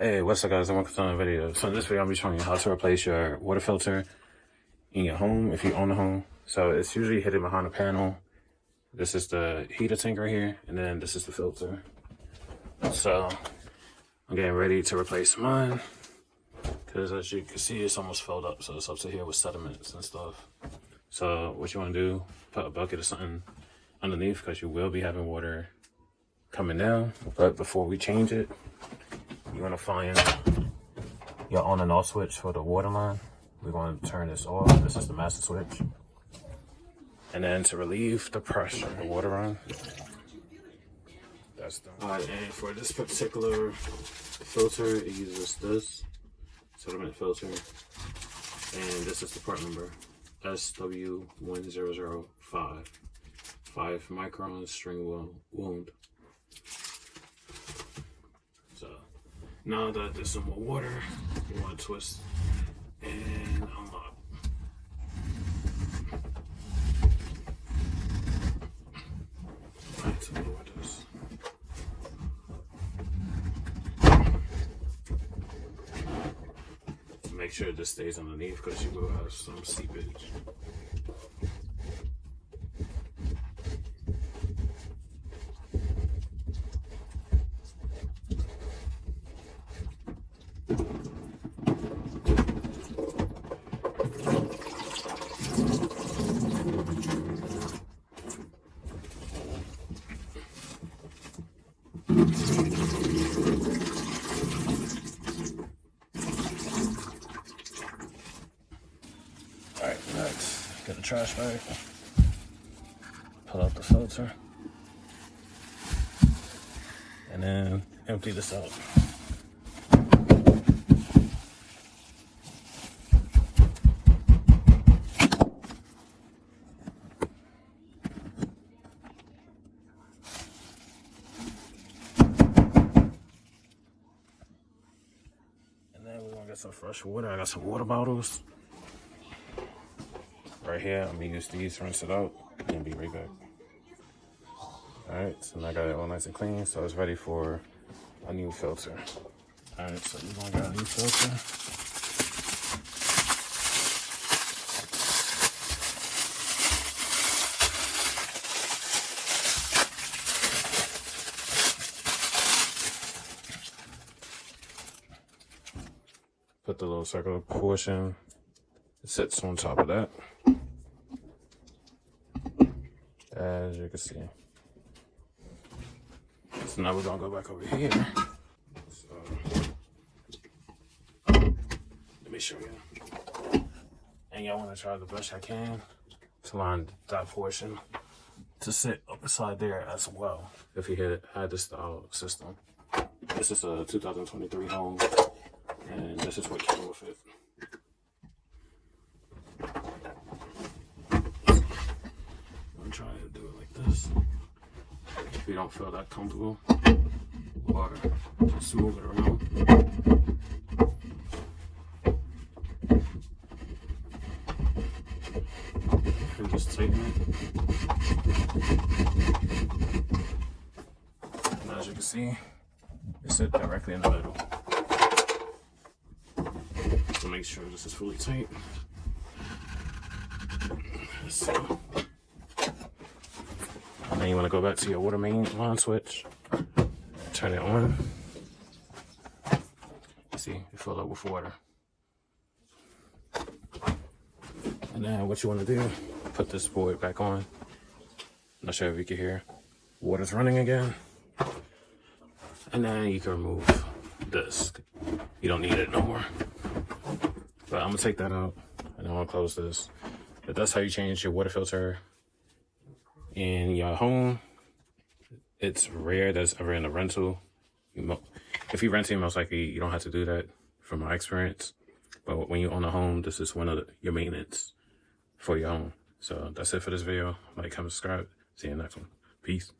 Hey, what's up guys, and welcome to another video. So in this video, I'm going to be showing you how to replace your water filter in your home if you own a home. So it's usually hidden behind a panel. This is the heater tank right here, and then this is the filter. So I'm getting ready to replace mine because as you can see, it's almost filled up. So it's up to here with sediments and stuff. So what you want to do, put a bucket or something underneath because you will be having water coming down. But before we change it, you want to find your on and off switch for the water line. We're going to turn this off. This is the master switch. And then to relieve the pressure of the water line, that's done. Alright, and for this particular filter, it uses this sediment filter. And this is the part number SW1005. 5 micron string wound. So now that there's some more water, you want to twist and unlock. Right, to lower this. Make sure this stays underneath because you will have some seepage. Alright, next, get the trash bag, pull out the filter, and then empty this out. And then we're gonna get some fresh water. I got some water bottles right here. I'm gonna use these, rinse it out, and be right back. Alright, so now I got it all nice and clean, so it's ready for a new filter. Alright, so we're gonna get a new filter. Put the little circular portion, it sits on top of that. As you can see. So now we're gonna go back over here. So, let me show you. And y'all wanna try the best I can to line that portion to sit up beside there as well. If you had this style system. This is a 2023 home, and this is what came with it. Try to do it like this. If you don't feel that comfortable, or just move it around. And just tighten it. And as you can see, it sits directly in the middle. So make sure this is fully tight. So, and then you want to go back to your water main line switch, turn it on. You see, it filled up with water. And then what you want to do, put this board back on. Not sure if you can hear. Water's running again. And then you can remove this. You don't need it no more. But I'm going to take that out, and I'm going to close this. But that's how you change your water filter in your home. It's rare that's ever in a rental. If you're renting, most likely you don't have to do that from my experience. But when you own a home, this is one of your maintenance for your home. So that's it for this video. Like, comment, subscribe. See you in the next one. Peace.